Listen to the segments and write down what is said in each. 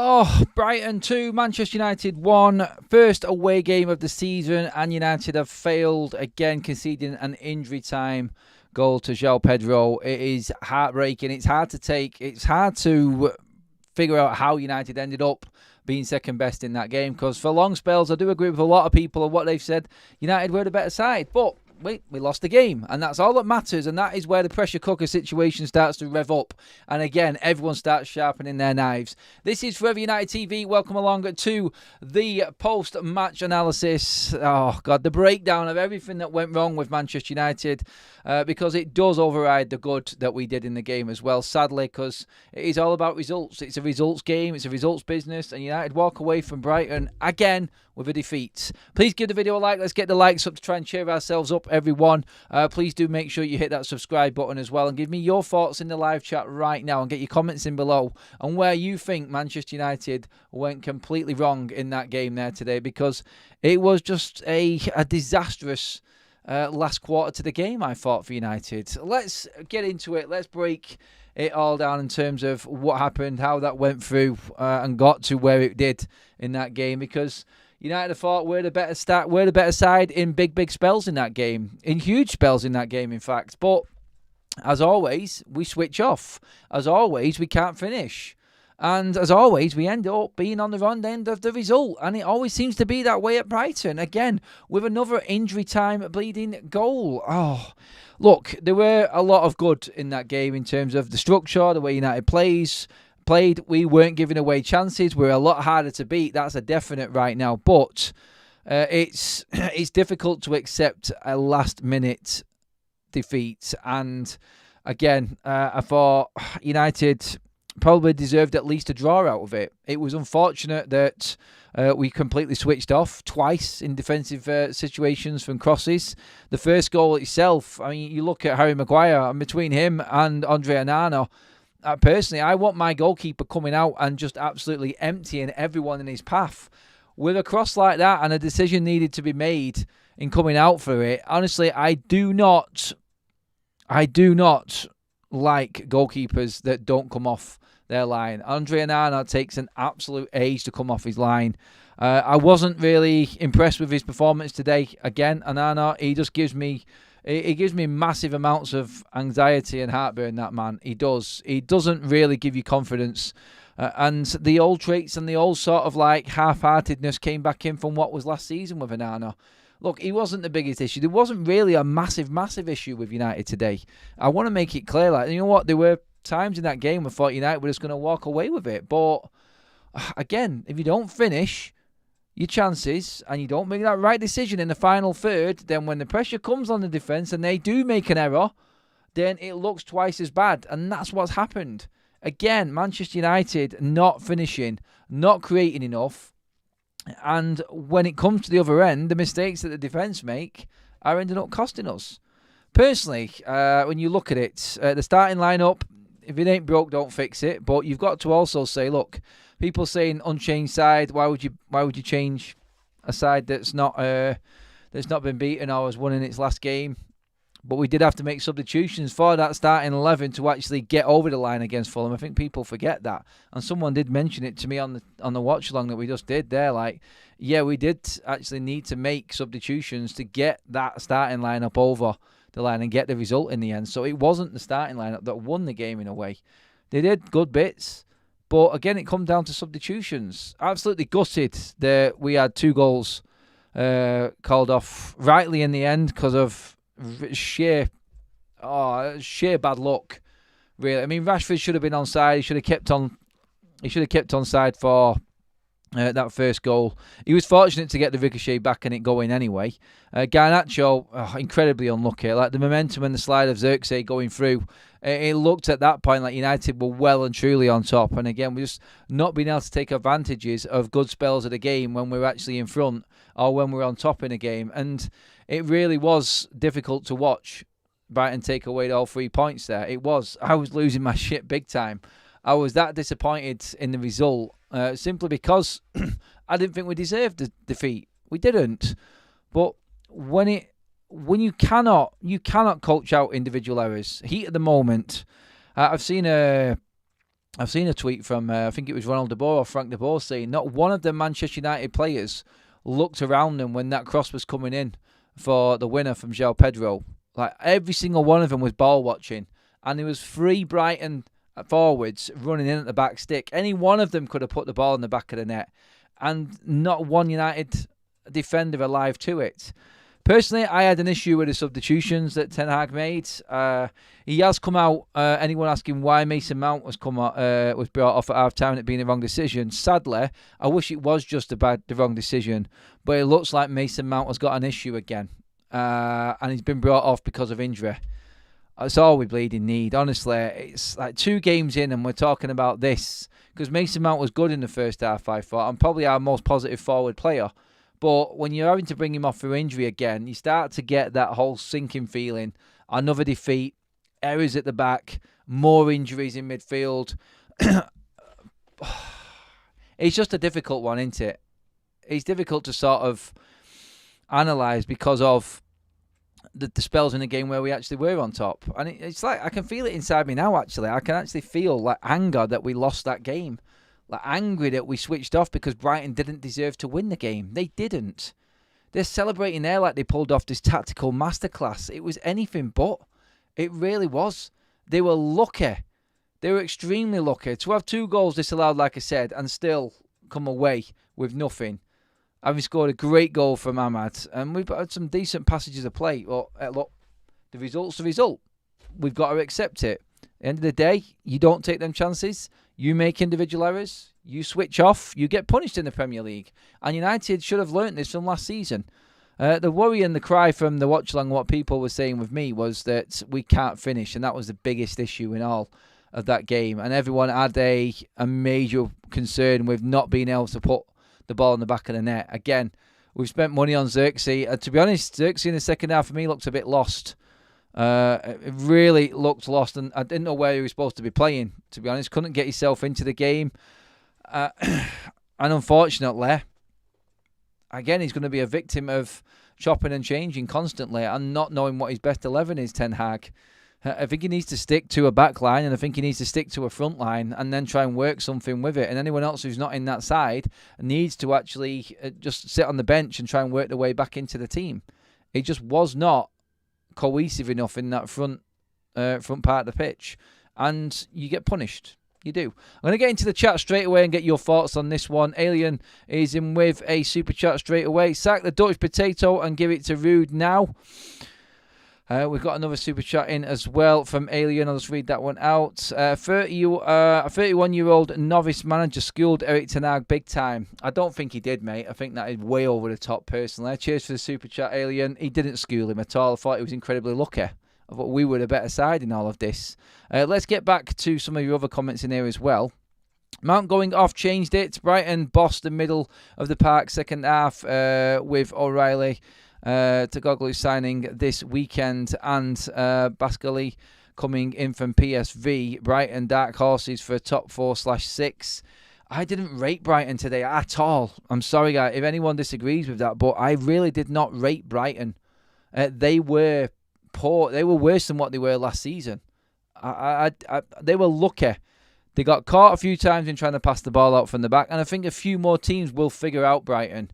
Oh, Brighton 2, Manchester United 1. First away game of the season, and United have failed again, conceding an injury time goal to João Pedro. It is heartbreaking. It's hard to take. It's hard to figure out how United ended up being second best in that game, because for long spells, I do agree with a lot of people on what they've said. United were the better side, but we lost the game, and that's all that matters, and that is where the pressure cooker situation starts to rev up, and again, everyone starts sharpening their knives. This is Forever United TV. Welcome along to the post-match analysis. Oh, God, the breakdown of everything that went wrong with Manchester United, because it does override the good that we did in the game as well, sadly, because it is all about results. It's a results game, it's a results business, and United walk away from Brighton again with a defeat. Please give the video a like. Let's get the likes up to try and cheer ourselves up, everyone. Please do make sure you hit that subscribe button as well, and give me your thoughts in the live chat right now, and get your comments in below on where you think Manchester United went completely wrong in that game there today, because it was just a disastrous last quarter to the game, I thought, for United. Let's get into it. Let's break it all down in terms of what happened, how that went through, and got to where it did in that game, because United thought we're the better side in big spells in that game, in huge spells in that game, in fact. But as always, we switch off. As always, we can't finish. And as always, we end up being on the wrong end of the result. And it always seems to be that way at Brighton. Again, with another injury time bleeding goal. Oh, look, there were a lot of good in that game in terms of the structure, the way United played. We weren't giving away chances. We're a lot harder to beat. That's a definite right now. But it's difficult to accept a last-minute defeat. And again, I thought United probably deserved at least a draw out of it. It was unfortunate that we completely switched off twice in defensive situations from crosses. The first goal itself, I mean, you look at Harry Maguire, and between him and Andre Onana, personally, I want my goalkeeper coming out and just absolutely emptying everyone in his path. With a cross like that and a decision needed to be made in coming out for it, honestly, I do not like goalkeepers that don't come off their line. Andre Onana takes an absolute age to come off his line. I wasn't really impressed with his performance today. Again, Onana, he just gives me massive amounts of anxiety and heartburn, that man. He does. He doesn't really give you confidence. And the old traits and the old sort of like half-heartedness came back in from what was last season with Onana. Look, he wasn't the biggest issue. There wasn't really a massive issue with United today. I want to make it clear. Like, you know what? There were times in that game I thought United were just going to walk away with it. But again, if you don't finish your chances and you don't make that right decision in the final third, then when the pressure comes on the defence and they do make an error, then it looks twice as bad. And that's what's happened. Again, Manchester United not finishing, not creating enough. And when it comes to the other end, the mistakes that the defence make are ending up costing us. Personally, when you look at it, the starting lineup, if it ain't broke, don't fix it. But you've got to also say, look, people saying unchanged side. Why would you change a side that's not been beaten or has won in its last game? But we did have to make substitutions for that starting 11 to actually get over the line against Fulham. I think people forget that, and someone did mention it to me on the watch along that we just did there. Like, yeah, we did actually need to make substitutions to get that starting lineup over the line and get the result in the end. So it wasn't the starting lineup that won the game in a way. They did good bits, but again, it comes down to substitutions. Absolutely gutted that we had 2 goals called off rightly in the end because of sheer bad luck, really. I mean, Rashford should have been onside. He should have kept onside for that first goal. He was fortunate to get the ricochet back and it going anyway. Garnacho, incredibly unlucky. Like the momentum and the slide of Xerxes going through, it looked at that point like United were well and truly on top. And again, we just not being able to take advantages of good spells of the game when we're actually in front or when we're on top in a game. And it really was difficult to watch Brighton take away all 3 points there. It was. I was losing my shit big time. I was that disappointed in the result simply because I didn't think we deserved the defeat. We didn't. But when you cannot coach out individual errors. Heat of the moment. I've seen a I've seen a tweet from, I think it was Ronald de Boer or Frank de Boer, saying not one of the Manchester United players looked around them when that cross was coming in for the winner from João Pedro. Like, every single one of them was ball watching. And there was 3 Brighton forwards running in at the back stick. Any one of them could have put the ball in the back of the net. And not one United defender alive to it. Personally, I had an issue with the substitutions that Ten Hag made. He has come out, anyone asking why Mason Mount was brought off at half-time and it being the wrong decision. Sadly, I wish it was just the wrong decision, but it looks like Mason Mount has got an issue again, and he's been brought off because of injury. That's all we bleeding need. Honestly, it's like 2 games in and we're talking about this, because Mason Mount was good in the first half, I thought, and probably our most positive forward player. But when you're having to bring him off for injury again, you start to get that whole sinking feeling. Another defeat, errors at the back, more injuries in midfield. It's just a difficult one, isn't it? It's difficult to sort of analyse because of the spells in the game where we actually were on top. And it's like, I can feel it inside me now, actually. I can actually feel like anger that we lost that game. Like, angry that we switched off because Brighton didn't deserve to win the game. They didn't. They're celebrating there like they pulled off this tactical masterclass. It was anything but. It really was. They were lucky. They were extremely lucky to have 2 goals disallowed, like I said, and still come away with nothing. Having scored a great goal from Ahmad. And we've had some decent passages of play. Well, look, the result's the result. We've got to accept it. At the end of the day, you don't take them chances. You make individual errors, you switch off, you get punished in the Premier League. And United should have learnt this from last season. The worry and the cry from the watch-along, what people were saying with me, was that we can't finish. And that was the biggest issue in all of that game. And everyone had a major concern with not being able to put the ball in the back of the net. Again, we've spent money on Xerxes. To be honest, Xerxes in the second half for me looked a bit lost. It really looked lost, and I didn't know where he was supposed to be playing, to be honest. Couldn't get himself into the game. And unfortunately, again, he's going to be a victim of chopping and changing constantly and not knowing what his best 11 is, Ten Hag. I think he needs to stick to a back line, and I think he needs to stick to a front line and then try and work something with it. And anyone else who's not in that side needs to actually just sit on the bench and try and work their way back into the team. It just was not cohesive enough in that front part of the pitch, and you get punished. You do. I'm going to get into the chat straight away and get your thoughts on this one. Alien is in with a super chat straight away. Sack the Dutch potato and give it to Rude now. We've got another super chat in as well from Alien. I'll just read that one out. A 31-year-old novice manager schooled Erik ten Hag big time. I don't think he did, mate. I think that is way over the top, personally. Cheers for the super chat, Alien. He didn't school him at all. I thought he was incredibly lucky. I thought we were the better side in all of this. Let's get back to some of your other comments in here as well. Mount going off changed it. Brighton bossed the middle of the park second half with O'Reilly. Togoglu signing this weekend, and Bascali coming in from PSV. Brighton dark horses for top 4/6. I didn't rate Brighton today at all. I'm sorry, guys, if anyone disagrees with that, but I really did not rate Brighton. They were poor. They were worse than what they were last season. They were lucky. They got caught a few times in trying to pass the ball out from the back, and I think a few more teams will figure out Brighton.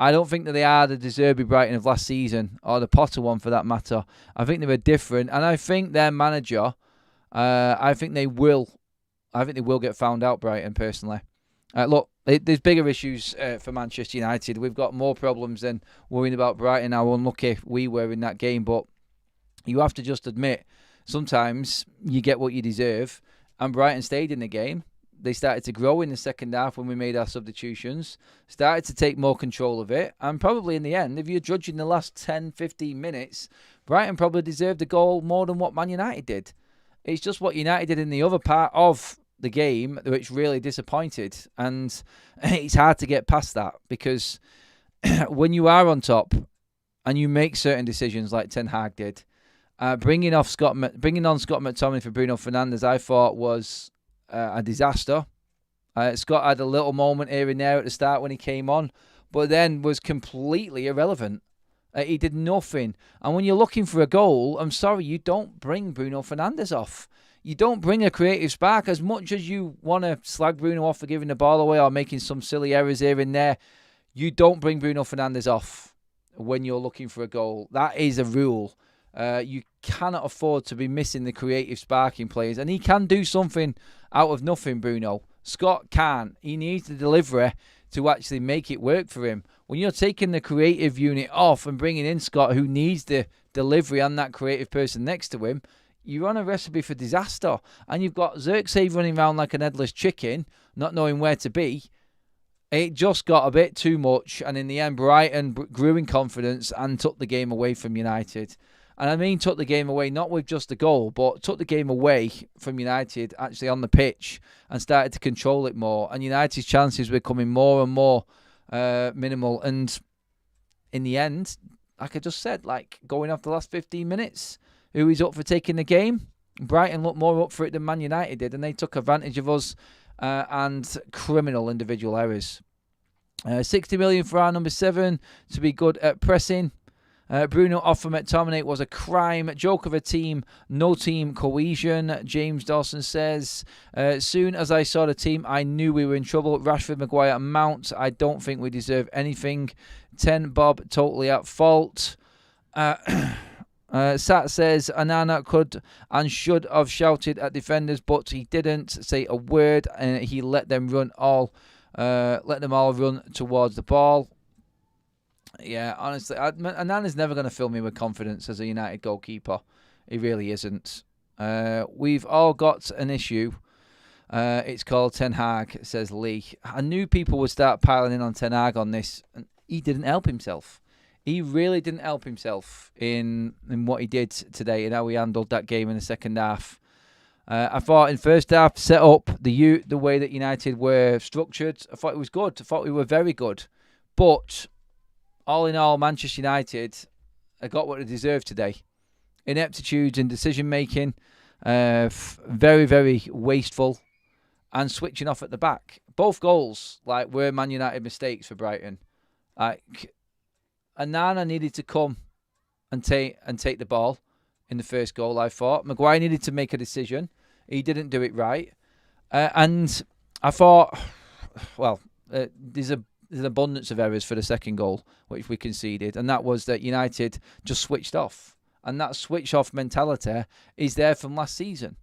I don't think that they are the De Zerbi Brighton of last season, or the Potter one for that matter. I think they were different, and I think their manager, I think they will get found out, Brighton, personally. Look, there's bigger issues for Manchester United. We've got more problems than worrying about Brighton, how unlucky we were in that game, but you have to just admit, sometimes you get what you deserve, and Brighton stayed in the game. They started to grow in the second half when we made our substitutions, started to take more control of it, and probably in the end, if you're judging the last 10, 15 minutes, Brighton probably deserved a goal more than what Man United did. It's just what United did in the other part of the game which really disappointed, and it's hard to get past that, because when you are on top and you make certain decisions like Ten Hag did, bringing on Scott McTominay for Bruno Fernandes, I thought was a disaster. Scott had a little moment here and there at the start when he came on, but then was completely irrelevant. He did nothing. And when you're looking for a goal, I'm sorry, you don't bring Bruno Fernandes off. you don't bring a creative spark. As much as you want to slag Bruno off for giving the ball away or making some silly errors here and there, you don't bring Bruno Fernandes off when you're looking for a goal. That is a rule. You cannot afford to be missing the creative sparking players. And he can do something out of nothing, Bruno. Scott can't. He needs the delivery to actually make it work for him. When you're taking the creative unit off and bringing in Scott, who needs the delivery and that creative person next to him, you're on a recipe for disaster. And you've got Xerxes running around like an headless chicken, not knowing where to be. It just got a bit too much. And in the end, Brighton grew in confidence and took the game away from United. And I mean took the game away not with just the goal, but took the game away from United actually on the pitch and started to control it more. And United's chances were becoming more and more minimal. And in the end, like I just said, like going off the last 15 minutes, who is up for taking the game? Brighton looked more up for it than Man United did, and they took advantage of us and criminal individual errors. 60 million for our number 7 to be good at pressing. Bruno off from McTominay was a crime. Joke of a team, no team cohesion. James Dawson says, soon as I saw the team, I knew we were in trouble. Rashford, Maguire, Mount. I don't think we deserve anything. 10 Bob, totally at fault. Sat says, Anana could and should have shouted at defenders, but he didn't say a word, and he let them all run towards the ball. Yeah, honestly, Anana's never going to fill me with confidence as a United goalkeeper. He really isn't. We've all got an issue. It's called Ten Hag, says Lee. I knew people would start piling in on Ten Hag on this, and he didn't help himself. He really didn't help himself in what he did today and how he handled that game in the second half. I thought in first half, set up the way that United were structured, I thought it was good. I thought we were very good. But all in all, Manchester United got what they deserved today. Ineptitudes in decision-making, very, very wasteful, and switching off at the back. Both goals were Man United mistakes for Brighton. Anana needed to come and take the ball in the first goal, I thought. Maguire needed to make a decision. He didn't do it right. And I thought, there's an abundance of errors for the second goal, which we conceded. And that was that United just switched off. And that switch-off mentality is there from last season.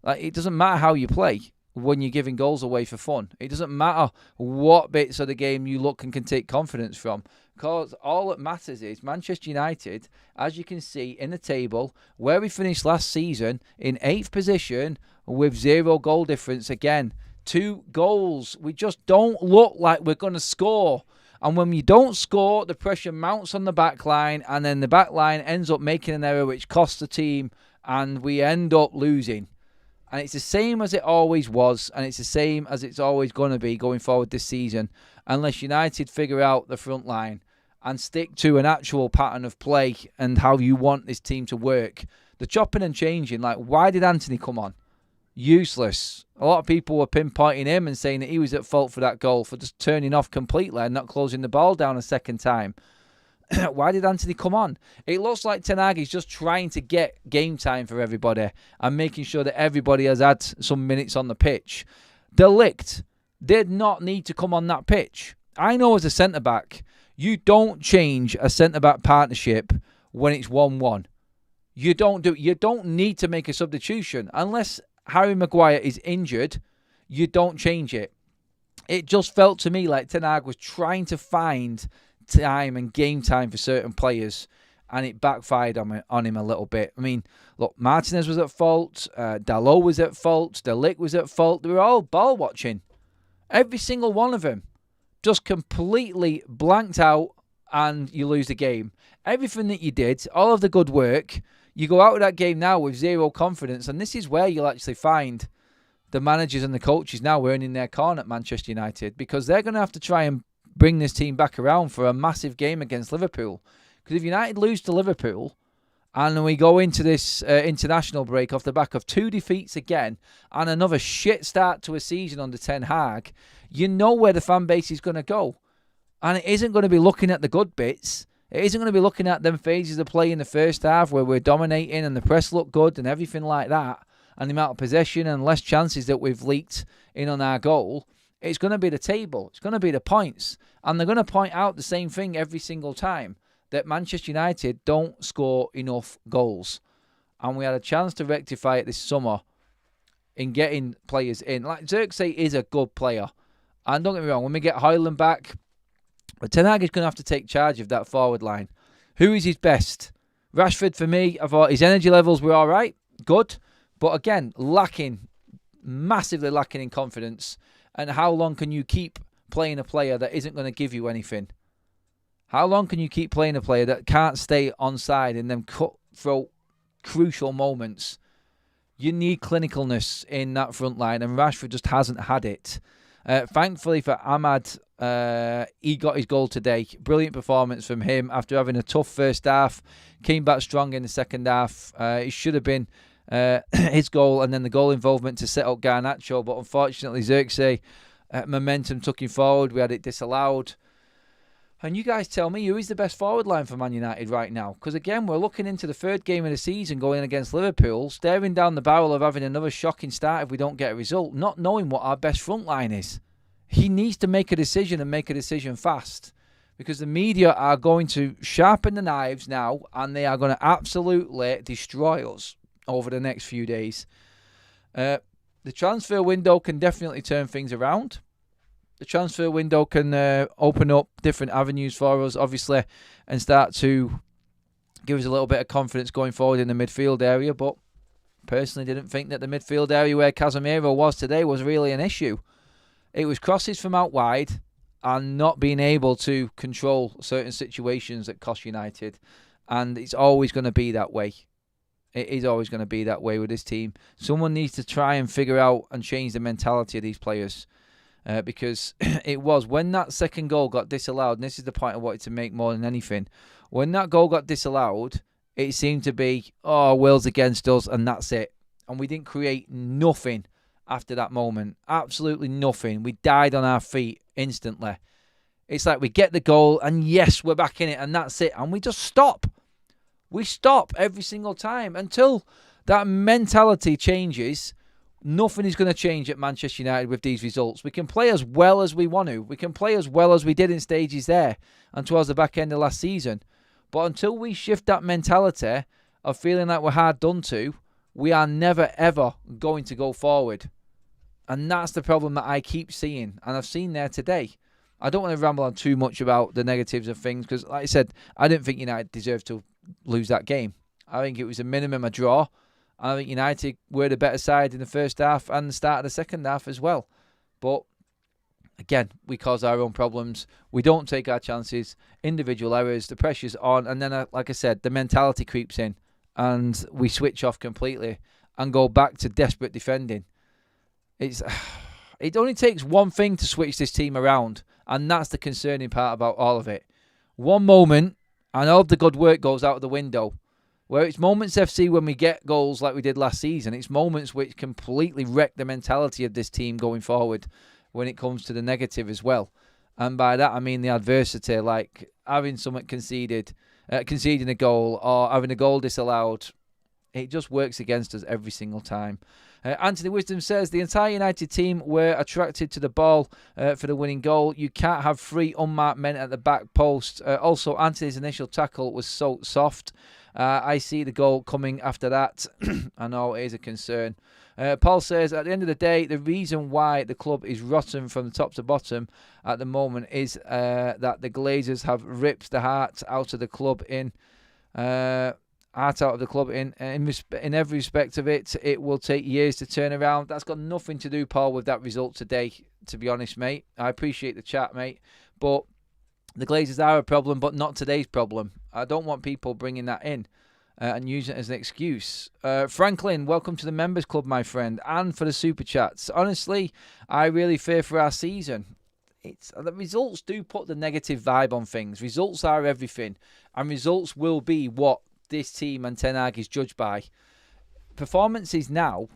It doesn't matter how you play when you're giving goals away for fun. It doesn't matter what bits of the game you look and can take confidence from. Because all that matters is Manchester United, as you can see in the table, where we finished last season in 8th position with 0 goal difference again. 2 goals. We just don't look like we're going to score. And when you don't score, the pressure mounts on the back line, and then the back line ends up making an error which costs the team, and we end up losing. And it's the same as it always was, and it's the same as it's always going to be going forward this season, unless United figure out the front line and stick to an actual pattern of play and how you want this team to work. The chopping and changing, why did Anthony come on? Useless. A lot of people were pinpointing him and saying that he was at fault for that goal, for just turning off completely and not closing the ball down a second time. Why did Anthony come on? It looks like Ten Hag is just trying to get game time for everybody and making sure that everybody has had some minutes on the pitch. De Ligt did not need to come on that pitch. I know as a centre-back, you don't change a centre-back partnership when it's 1-1. You don't need to make a substitution. Unless Harry Maguire is injured, you don't change it. It just felt to me like Ten Hag was trying to find time and game time for certain players, and it backfired on him a little bit. I mean, look, Martinez was at fault, Dalot was at fault, De Ligt was at fault. They were all ball watching. Every single one of them just completely blanked out, and you lose the game. Everything that you did, all of the good work, you go out of that game now with 0 confidence, and this is where you'll actually find the managers and the coaches now earning their corn at Manchester United, because they're going to have to try and bring this team back around for a massive game against Liverpool. Because if United lose to Liverpool and we go into this international break off the back of 2 defeats again and another shit start to a season under Ten Hag, you know where the fan base is going to go. And it isn't going to be looking at the good bits. It isn't going to be looking at them phases of play in the first half where we're dominating and the press look good and everything like that. and the amount of possession and less chances that we've leaked in on our goal, it's going to be the table. It's going to be the points. And they're going to point out the same thing every single time, that Manchester United don't score enough goals. And we had a chance to rectify it this summer in getting players in. Like Xerxes is a good player. And don't get me wrong, when we get Højlund back, Ten Hag is going to have to take charge of that forward line. Who is his best? Rashford, for me, I thought his energy levels were all right, good. But again, massively lacking in confidence. And how long can you keep playing a player that isn't going to give you anything? How long can you keep playing a player that can't stay onside and then cut through crucial moments? You need clinicalness in that front line, and Rashford just hasn't had it. Thankfully for Ahmad, he got his goal today. Brilliant performance from him after having a tough first half. Came back strong in the second half. It should have been his goal and then the goal involvement to set up Garnacho, but unfortunately Xerxes momentum took him forward. We had it disallowed. And you guys tell me, who is the best forward line for Man United right now? Because again, we're looking into the third game of the season going against Liverpool, staring down the barrel of having another shocking start if we don't get a result, not knowing what our best front line is. He needs to make a decision and make a decision fast, because the media are going to sharpen the knives now and they are going to absolutely destroy us over the next few days. The transfer window can definitely turn things around. The transfer window can open up different avenues for us, obviously, and start to give us a little bit of confidence going forward in the midfield area. But personally didn't think that the midfield area where Casemiro was today was really an issue. It was crosses from out wide and not being able to control certain situations that cost United. And it's always going to be that way. It is always going to be that way with this team. Someone needs to try and figure out and change the mentality of these players. Because it was when that second goal got disallowed, and this is the point I wanted to make more than anything. When that goal got disallowed, it seemed to be, Wales against us, and that's it. And we didn't create nothing after that moment. Absolutely nothing. We died on our feet instantly. It's like we get the goal, and yes, we're back in it, and that's it. And we just stop. We stop every single time until that mentality changes. Nothing is going to change at Manchester United with these results. We can play as well as we want to. We can play as well as we did in stages there and towards the back end of last season. But until we shift that mentality of feeling like we're hard done to, we are never, ever going to go forward. And that's the problem that I keep seeing. And I've seen there today. I don't want to ramble on too much about the negatives of things because, like I said, I didn't think United deserved to lose that game. I think it was a minimum a draw. I think United were the better side in the first half and the start of the second half as well. But again, we cause our own problems. We don't take our chances. Individual errors, the pressure's on. And then, like I said, the mentality creeps in. And we switch off completely and go back to desperate defending. It only takes one thing to switch this team around. And that's the concerning part about all of it. One moment and all of the good work goes out of the window. Where it's moments FC when we get goals like we did last season, it's moments which completely wreck the mentality of this team going forward when it comes to the negative as well. And by that I mean the adversity, like having someone conceding a goal or having a goal disallowed. It just works against us every single time. Anthony Wisdom says, the entire United team were attracted to the ball for the winning goal. You can't have 3 unmarked men at the back post. Also, Anthony's initial tackle was so soft. I see the goal coming after that. I know it is a concern. Paul says, at the end of the day, the reason why the club is rotten from the top to bottom at the moment is that the Glazers have ripped the heart out of the club in every respect of it. It will take years to turn around. That's got nothing to do, Paul, with that result today, to be honest, mate. I appreciate the chat, mate. But the Glazers are a problem, but not today's problem. I don't want people bringing that in and using it as an excuse. Franklin, welcome to the Members Club, my friend, and for the Super Chats. Honestly, I really fear for our season. The results do put the negative vibe on things. Results are everything, and results will be what this team and Ten Hag is judged by. Performances now,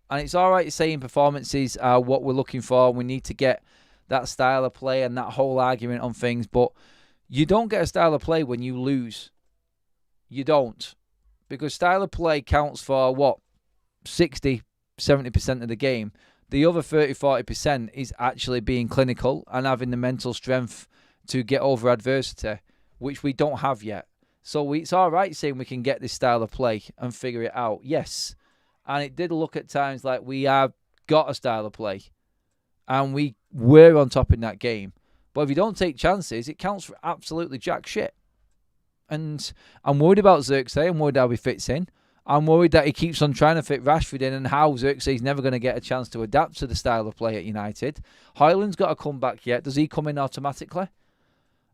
and it's all right saying performances are what we're looking for. We need to get that style of play and that whole argument on things, but you don't get a style of play when you lose. You don't. Because style of play counts for what? 60, 70% of the game. The other 30, 40% is actually being clinical and having the mental strength to get over adversity, which we don't have yet. So it's all right saying we can get this style of play and figure it out. Yes. And it did look at times like we have got a style of play. And we were on top in that game. But if you don't take chances, it counts for absolutely jack shit. And I'm worried about Xerxes. I'm worried how he fits in. I'm worried that he keeps on trying to fit Rashford in and how Xerxes is never going to get a chance to adapt to the style of play at United. Højlund's got to come back yet. Does he come in automatically?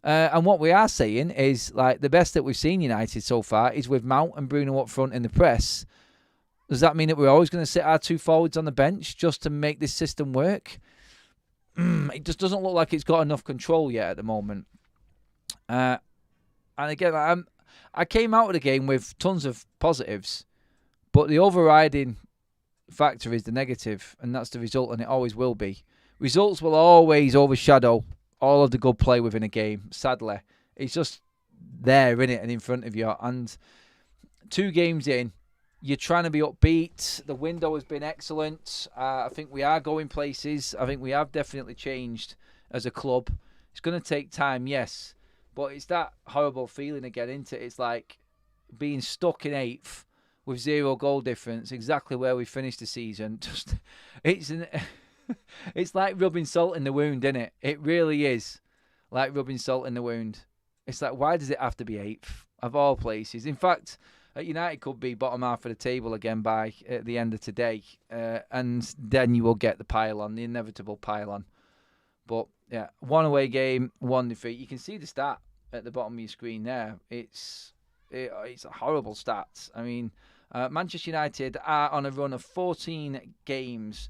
And what we are saying is, like, the best that we've seen United so far is with Mount and Bruno up front in the press. Does that mean that we're always going to sit our two forwards on the bench just to make this system work? It just doesn't look like it's got enough control yet at the moment. And again, I came out of the game with tons of positives, but the overriding factor is the negative, and that's the result, and it always will be. Results will always overshadow all of the good play within a game, sadly. It's just there, innit, and in front of you. And 2 games in, you're trying to be upbeat. The window has been excellent. I think we are going places. I think we have definitely changed as a club. It's going to take time, yes. But it's that horrible feeling again, isn't it? It's like being stuck in 8th with 0 goal difference, exactly where we finished the season. It's like rubbing salt in the wound, isn't it? It really is like rubbing salt in the wound. It's like, why does it have to be 8th of all places? In fact, United could be bottom half of the table again by the end of today, and then you will get the pile-on, the inevitable pile-on. But yeah, 1 away game, 1 defeat. You can see the stat at the bottom of your screen there. It's a horrible stat. I mean, Manchester United are on a run of 14 games,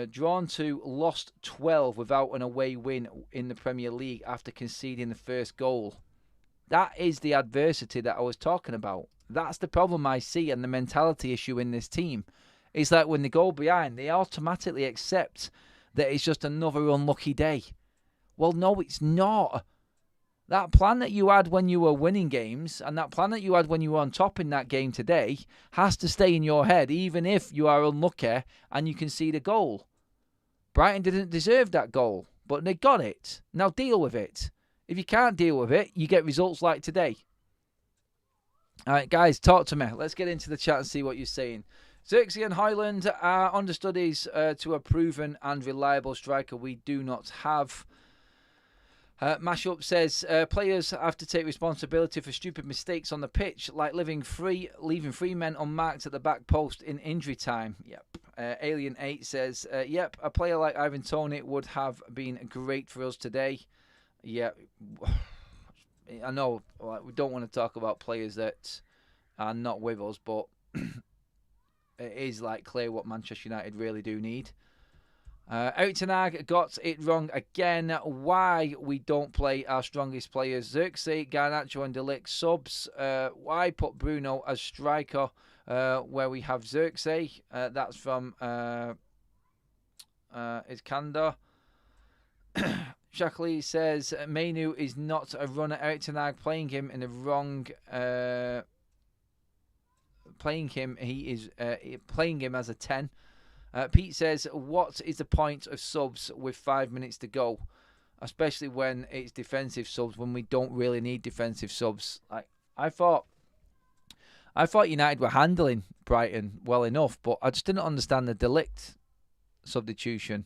drawn 2, lost 12 without an away win in the Premier League after conceding the first goal. That is the adversity that I was talking about. That's the problem I see, and the mentality issue in this team. It's like when they go behind, they automatically accept that it's just another unlucky day. Well, no, it's not. That plan that you had when you were winning games and that plan that you had when you were on top in that game today has to stay in your head, even if you are unlucky and you concede a goal. Brighton didn't deserve that goal, but they got it. Now deal with it. If you can't deal with it, you get results like today. All right, guys, talk to me. Let's get into the chat and see what you're saying. Xerxes and Højlund are understudies to a proven and reliable striker we do not have. Mashup says, players have to take responsibility for stupid mistakes on the pitch, like leaving 3 men unmarked at the back post in injury time. Yep. Alien 8 says, yep, a player like Ivan Toney would have been great for us today. Yeah, I know we don't want to talk about players that are not with us, but it is like clear what Manchester United really do need. Eric Ten Hag got it wrong again. Why we don't play our strongest players? Xerxes, Garnacho and De Ligt subs. Why put Bruno as striker where we have Xerxes? That's from Iskander. Shackley says Mainu is not a runner. Eric Ten Hag playing him in the wrong. Playing him as a 10. Pete says, what is the point of subs with 5 minutes to go? Especially when it's defensive subs, when we don't really need defensive subs. I thought United were handling Brighton well enough, but I just didn't understand the De Ligt substitution.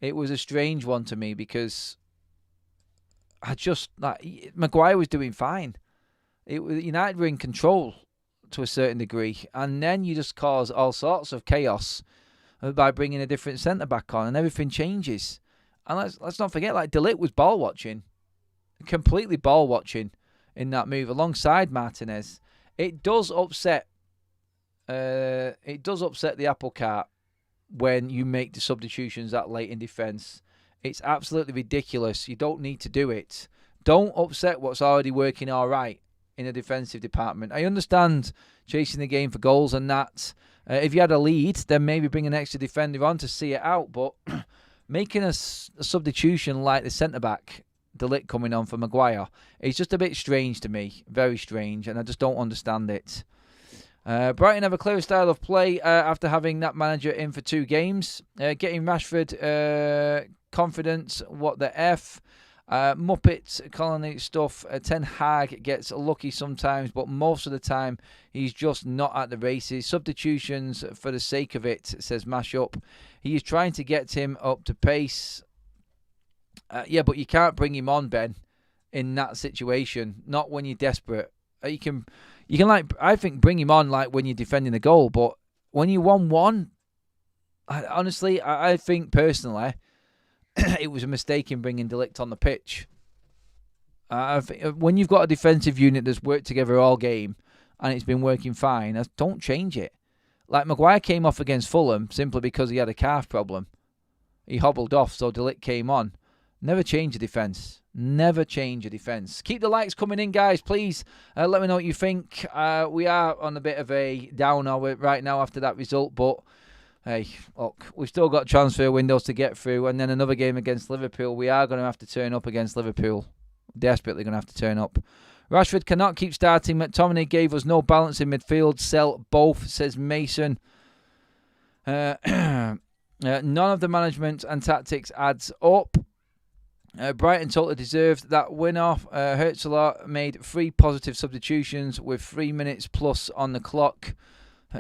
It was a strange one to me because Maguire was doing fine. United were in control to a certain degree, and then you just cause all sorts of chaos by bringing a different centre-back on, and everything changes. And let's not forget, like, De Ligt was ball-watching. Completely ball-watching in that move, alongside Martinez. It does upset the apple cart when you make the substitutions that late in defence. It's absolutely ridiculous. You don't need to do it. Don't upset what's already working all right in a defensive department. I understand chasing the game for goals and that. If you had a lead, then maybe bring an extra defender on to see it out. But making a substitution like the centre-back, De Ligt coming on for Maguire, is just a bit strange to me. Very strange, and I just don't understand it. Brighton have a clear style of play after having that manager in for 2 games. Getting Rashford confidence, what the F. Muppet colony stuff. Ten Hag gets lucky sometimes, but most of the time he's just not at the races. Substitutions for the sake of it, says Mashup. He is trying to get him up to pace. Yeah, but you can't bring him on, Ben, in that situation. Not when you're desperate. You can I think bring him on like when you're defending the goal, but when you 1-1, honestly, I think personally, it was a mistake in bringing De Ligt on the pitch. When you've got a defensive unit that's worked together all game and it's been working fine, don't change it. Like Maguire came off against Fulham simply because he had a calf problem. He hobbled off, so De Ligt came on. Never change a defence. Never change a defence. Keep the likes coming in, guys, please. Let me know what you think. We are on a bit of a downer right now after that result, but hey, look, we've still got transfer windows to get through, and then another game against Liverpool. We are going to have to turn up against Liverpool. Desperately going to have to turn up. Rashford cannot keep starting. McTominay gave us no balance in midfield. Sell both, says Mason. None of the management and tactics adds up. Brighton totally deserved that win-off. Hertzler made 3 positive substitutions with 3 minutes plus on the clock.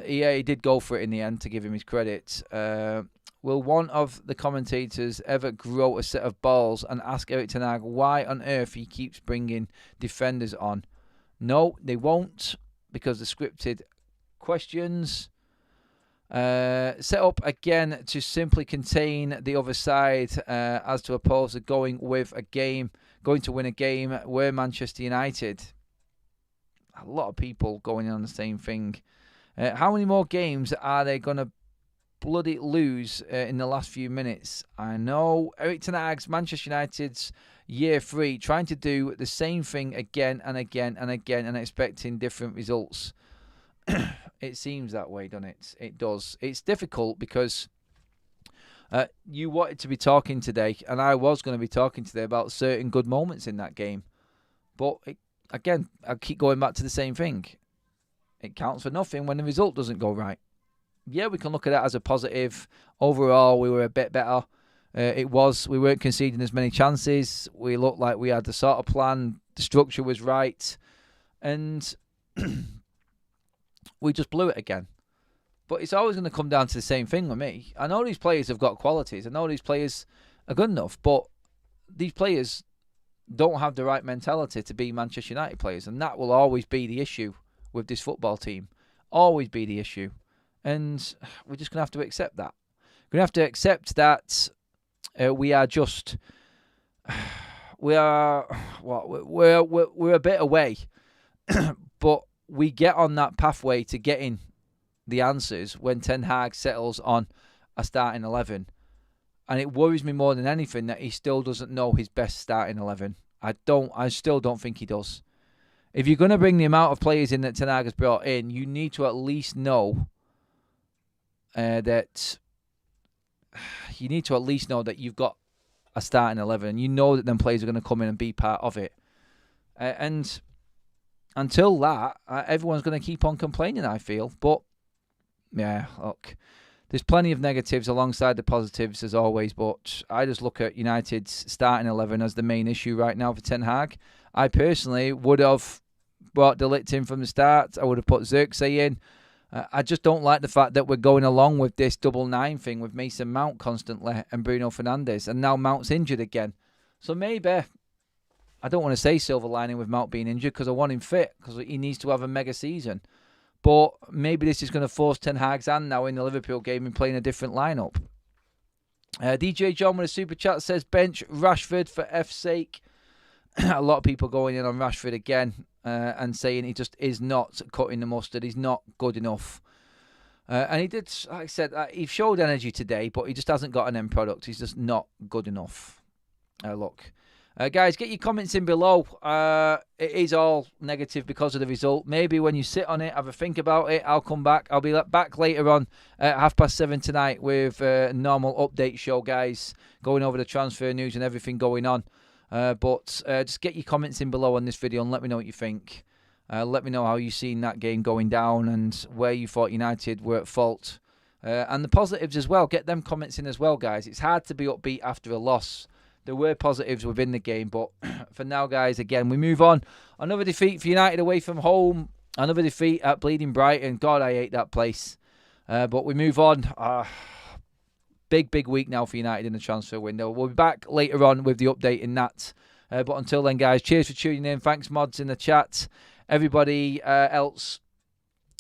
Yeah, he did go for it in the end, to give him his credit. Will one of the commentators ever grow a set of balls and ask Erik ten Hag why on earth he keeps bringing defenders on? No, they won't, because the scripted questions. Set up again to simply contain the other side, as to opposed to going to win a game. We're Manchester United. A lot of people going in on the same thing. How many more games are they going to bloody lose in the last few minutes? I know Erik ten Hag's Manchester United's year 3, trying to do the same thing again and again and again and expecting different results. It seems that way, doesn't it? It does. It's difficult because you wanted to be talking today, and I was going to be talking today about certain good moments in that game. But, again, I keep going back to the same thing. It counts for nothing when the result doesn't go right. Yeah, we can look at that as a positive. Overall, we were a bit better. We weren't conceding as many chances. We looked like we had the sort of plan. The structure was right. And we just blew it again. But it's always going to come down to the same thing with me. I know these players have got qualities. I know these players are good enough. But these players don't have the right mentality to be Manchester United players. And that will always be the issue with this football team. Always be the issue. And we're just going to have to accept that. We're going to have to accept that we're a bit away. But we get on that pathway to getting the answers when Ten Hag settles on a starting 11. And it worries me more than anything that he still doesn't know his best starting 11. I still don't think he does. If you're going to bring the amount of players in that Ten Hag has brought in, you need to at least know that you've got a starting 11. And you know that them players are going to come in and be part of it. And until that, everyone's going to keep on complaining, I feel. But, yeah, look, there's plenty of negatives alongside the positives, as always. But I just look at United's starting 11 as the main issue right now for Ten Hag. I personally would have brought De Ligt in from the start. I would have put Xerxes in. I just don't like the fact that we're going along with this 9-9 thing with Mason Mount constantly and Bruno Fernandes. And now Mount's injured again. So maybe, I don't want to say silver lining with Mount being injured because I want him fit because he needs to have a mega season. But maybe this is going to force Ten Hag's hand now in the Liverpool game and playing a different lineup. DJ John with a super chat says bench Rashford for F's sake. A lot of people going in on Rashford again and saying he just is not cutting the mustard. He's not good enough. And he did, like I said, he showed energy today, but he just hasn't got an end product. He's just not good enough. Look. Guys, get your comments in below. It is all negative because of the result. Maybe when you sit on it, have a think about it, I'll come back. I'll be back later on at 7:30 tonight with a normal update show, guys, going over the transfer news and everything going on. But just get your comments in below on this video and let me know what you think. Let me know how you've seen that game going down and where you thought United were at fault. And the positives as well. Get them comments in as well, guys. It's hard to be upbeat after a loss. There were positives within the game, but for now, guys, again, we move on. Another defeat for United away from home. Another defeat at Bleeding Brighton. God, I hate that place. But we move on. Big week now for United in the transfer window. We'll be back later on with the update in that. But until then, guys, cheers for tuning in. Thanks, mods, in the chat. Everybody else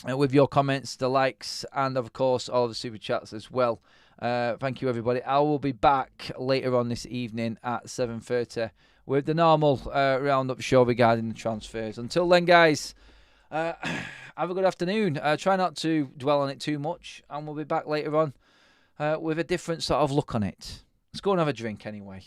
with your comments, the likes, and, of course, all the super chats as well. Thank you, everybody. I will be back later on this evening at 7:30 with the normal roundup show regarding the transfers. Until then, guys, have a good afternoon. Try not to dwell on it too much, and we'll be back later on with a different sort of look on it. Let's go and have a drink anyway.